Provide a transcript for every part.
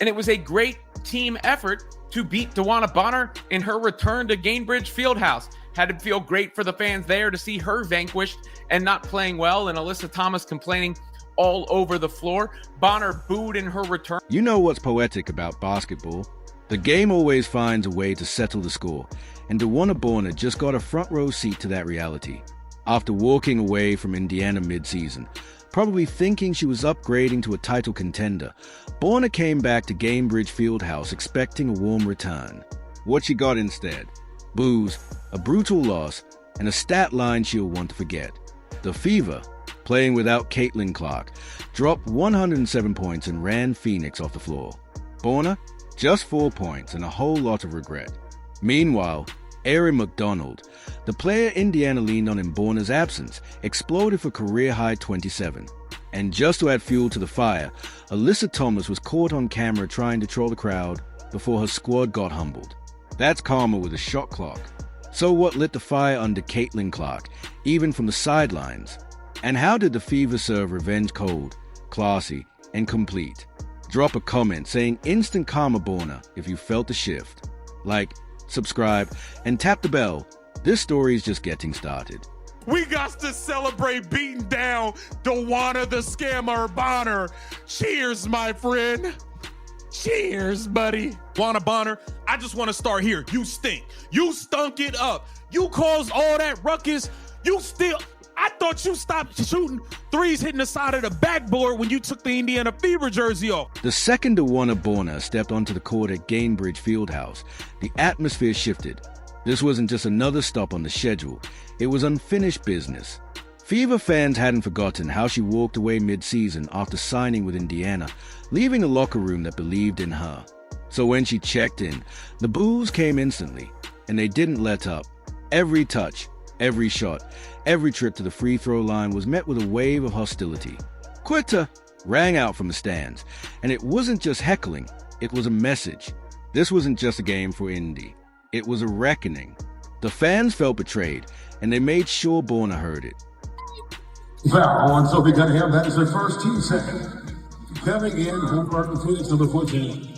and it was a great team effort to beat DeWanna Bonner in her return to Gainbridge Fieldhouse. Had to feel great for the fans there to see her vanquished and not playing well, and Alyssa Thomas complaining all over the floor. Bonner booed in her return. You know what's poetic about basketball? The game always finds a way to settle the score, and DeWanna Bonner just got a front row seat to that reality. After walking away from Indiana mid-season, probably thinking she was upgrading to a title contender, Bonner came back to Gainbridge Fieldhouse expecting a warm return. What she got instead? Boos, a brutal loss, and a stat line she'll want to forget. The Fever, playing without Caitlin Clark, dropped 107 points and ran Phoenix off the floor. Bonner, just 4 points and a whole lot of regret. Meanwhile, Erin McDonald, the player Indiana leaned on in Bonner's absence, exploded for career-high 27. And just to add fuel to the fire, Alyssa Thomas was caught on camera trying to troll the crowd before her squad got humbled. That's karma with a shot clock. So what lit the fire under Caitlin Clark, even from the sidelines? And how did the Fever serve revenge cold, classy, and complete? Drop a comment saying instant karma Bonner if you felt the shift. Like, subscribe, and tap the bell. This story is just getting started. We got to celebrate beating down DeWanna the Scammer Bonner. Cheers, my friend. Cheers, buddy. DeWanna Bonner, I just want to start here. You stink. You stunk it up. You caused all that ruckus. I thought you stopped shooting threes hitting the side of the backboard when you took the Indiana Fever jersey off. The second DeWanna Bonner stepped onto the court at Gainbridge Fieldhouse, the atmosphere shifted. This wasn't just another stop on the schedule. It was unfinished business. Fever fans hadn't forgotten how she walked away mid-season after signing with Indiana, leaving a locker room that believed in her. So when she checked in, the boos came instantly, and they didn't let up. Every touch, every shot, every trip to the free throw line was met with a wave of hostility. "Quitter!" rang out from the stands, and it wasn't just heckling, it was a message. This wasn't just a game for Indy. It was a reckoning. The fans felt betrayed, and they made sure Bonner heard it. Foul on Sophie Cunningham. That is her first team second. Coming in, home court for Phoenix, number 14.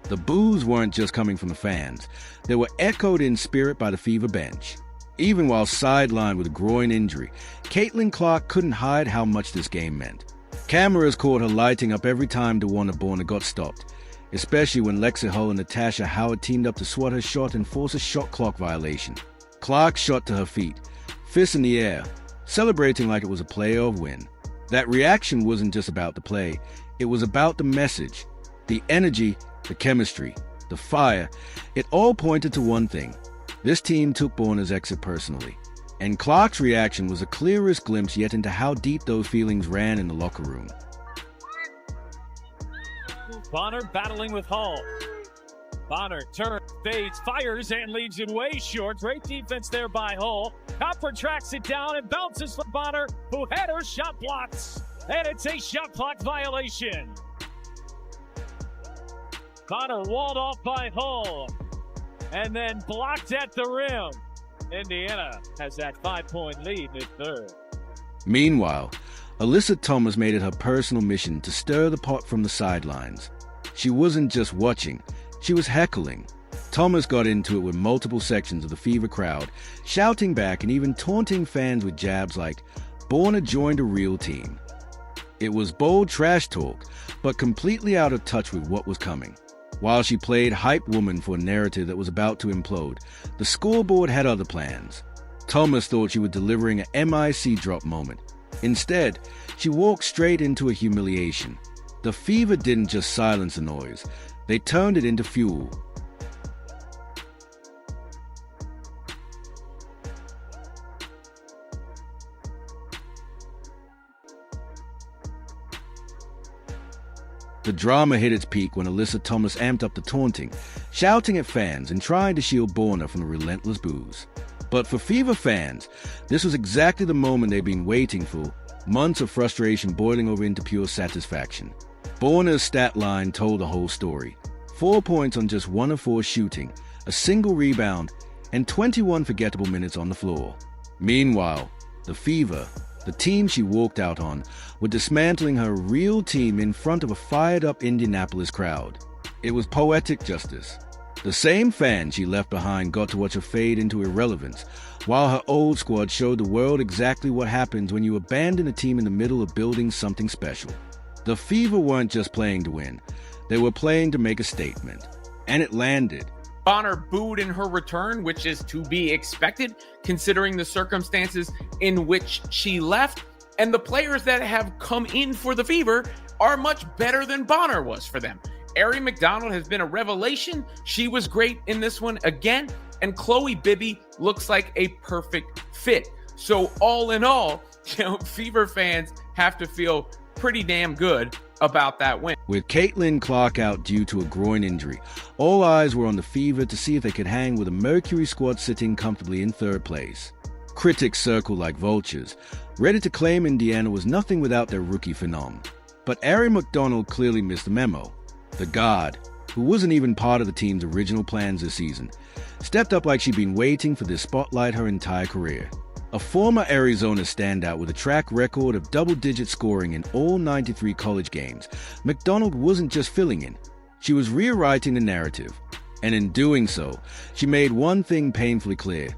The boos weren't just coming from the fans. They were echoed in spirit by the Fever bench. Even while sidelined with a groin injury, Caitlin Clark couldn't hide how much this game meant. Cameras caught her lighting up every time DeWanna Bonner got stopped, especially when Lexi Hull and Natasha Howard teamed up to swat her shot and force a shot clock violation. Clark shot to her feet, fists in the air, celebrating like it was a playoff win. That reaction wasn't just about the play, it was about the message, the energy, the chemistry, the fire. It all pointed to one thing. This team took Bonner's exit personally. And Clark's reaction was the clearest glimpse yet into how deep those feelings ran in the locker room. Bonner battling with Hull. Bonner turns, fades, fires, and leaves it way short. Great defense there by Hull. Copper tracks it down and bounces for Bonner, who had her shot blocked. And it's a shot clock violation. Bonner walled off by Hull, and then blocked at the rim. Indiana has that 5-point lead in third. Meanwhile, Alyssa Thomas made it her personal mission to stir the pot from the sidelines. She wasn't just watching, she was heckling. Thomas got into it with multiple sections of the Fever crowd, shouting back and even taunting fans with jabs like, "Bonner joined a real team." It was bold trash talk, but completely out of touch with what was coming. While she played hype woman for a narrative that was about to implode, the scoreboard had other plans. Thomas thought she was delivering an MIC drop moment. Instead, she walked straight into a humiliation. The Fever didn't just silence the noise, they turned it into fuel. The drama hit its peak when Alyssa Thomas amped up the taunting, shouting at fans and trying to shield Bonner from the relentless boos. But for Fever fans, this was exactly the moment they'd been waiting for, months of frustration boiling over into pure satisfaction. Bonner's stat line told the whole story. 4 points on just 1 of 4 shooting, a single rebound, and 21 forgettable minutes on the floor. Meanwhile, the Fever, The team she walked out on were dismantling her real team in front of a fired-up Indianapolis crowd. It was poetic justice. The same fans she left behind got to watch her fade into irrelevance, while her old squad showed the world exactly what happens when you abandon a team in the middle of building something special. The Fever weren't just playing to win. They were playing to make a statement. And it landed. Bonner booed in her return, which is to be expected, considering the circumstances in which she left. And the players that have come in for the Fever are much better than Bonner was for them. Aari McDonald has been a revelation. She was great in this one again. And Chloe Bibby looks like a perfect fit. So all in all, Fever fans have to feel pretty damn good about that win. With Caitlin Clark out due to a groin injury, all eyes were on the Fever to see if they could hang with a Mercury squad sitting comfortably in third place. Critics circled like vultures, ready to claim Indiana was nothing without their rookie phenom. But Aari McDonald clearly missed the memo. The guard, who wasn't even part of the team's original plans this season, stepped up like she'd been waiting for this spotlight her entire career. A former Arizona standout with a track record of double-digit scoring in all 93 college games, McDonald wasn't just filling in. She was rewriting the narrative. And in doing so, she made one thing painfully clear.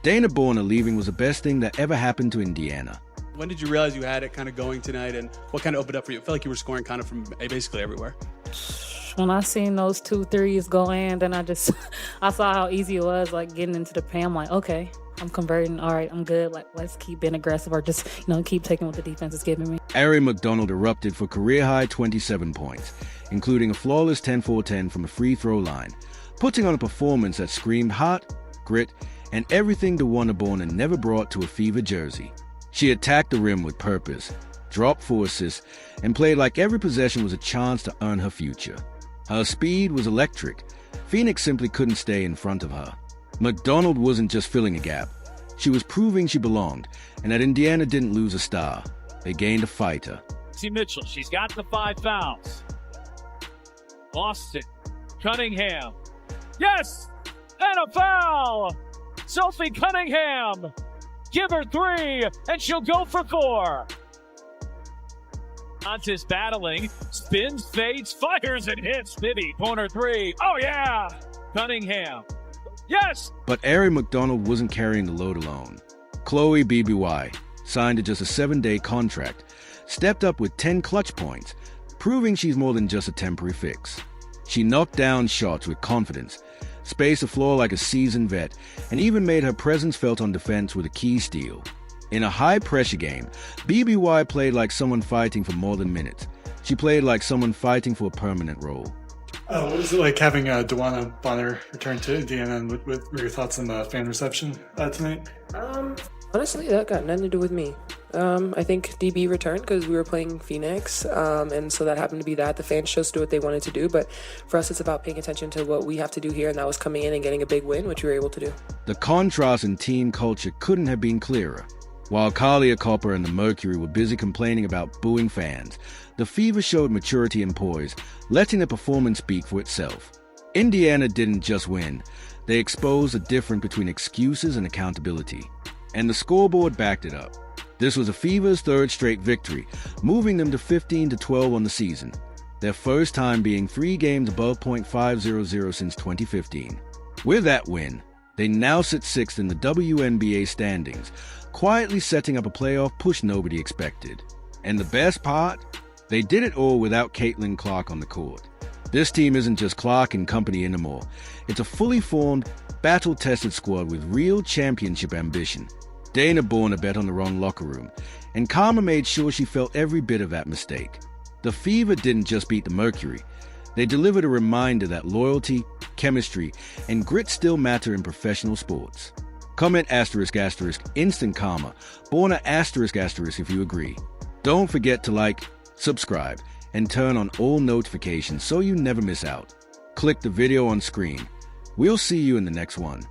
DeWanna Bonner leaving was the best thing that ever happened to Indiana. When did you realize you had it kind of going tonight, and what kind of opened up for you? I felt like you were scoring kind of from basically everywhere. When I seen those 2 threes go in, then I saw how easy it was, like getting into the paint. I'm like, okay, I'm converting. All right, I'm good. Like, let's keep being aggressive, or just, keep taking what the defense is giving me. Aari McDonald erupted for career-high 27 points, including a flawless 10-4-10 from a free throw line, putting on a performance that screamed heart, grit, and everything DeWanna Bonner never brought to a Fever jersey. She attacked the rim with purpose, dropped 4 assists, and played like every possession was a chance to earn her future. Her speed was electric. Phoenix simply couldn't stay in front of her. McDonald wasn't just filling a gap. She was proving she belonged, and that Indiana didn't lose a star. They gained a fighter. See Mitchell, she's got the 5 fouls. Austin, Cunningham. Yes! And a foul! Sophie Cunningham! Give her 3, and she'll go for 4. Contes battling, spins, fades, fires, and hits. Bibby, corner 3. Oh, yeah! Cunningham. Yes! But Aari McDonald wasn't carrying the load alone. Chloe BBY, signed to just a 7-day contract, stepped up with 10 clutch points, proving she's more than just a temporary fix. She knocked down shots with confidence, spaced the floor like a seasoned vet, and even made her presence felt on defense with a key steal. In a high-pressure game, BBY played like someone fighting for more than minutes. She played like someone fighting for a permanent role. What was it like having DeWanna Bonner return to Indiana, and what were your thoughts on the fan reception tonight? Honestly, that got nothing to do with me. I think DB returned because we were playing Phoenix, and so that happened to be that. The fans chose to do what they wanted to do, but for us it's about paying attention to what we have to do here, and that was coming in and getting a big win, which we were able to do. The contrast in team culture couldn't have been clearer. While Kalia Copper and the Mercury were busy complaining about booing fans, the Fever showed maturity and poise, letting the performance speak for itself. Indiana didn't just win, they exposed the difference between excuses and accountability. And the scoreboard backed it up. This was the Fever's 3rd straight victory, moving them to 15-12 on the season, their first time being 3 games above .500 since 2015. With that win, they now sit 6th in the WNBA standings, quietly setting up a playoff push nobody expected. And the best part? They did it all without Caitlin Clark on the court. This team isn't just Clark and company anymore. It's a fully formed, battle-tested squad with real championship ambition. DeWanna Bonner bet on the wrong locker room, and Karma made sure she felt every bit of that mistake. The Fever didn't just beat the Mercury. They delivered a reminder that loyalty, chemistry, and grit still matter in professional sports. Comment ***, instant karma, Bonner **** if you agree. Don't forget to like, subscribe, and turn on all notifications so you never miss out. Click the video on screen. We'll see you in the next one.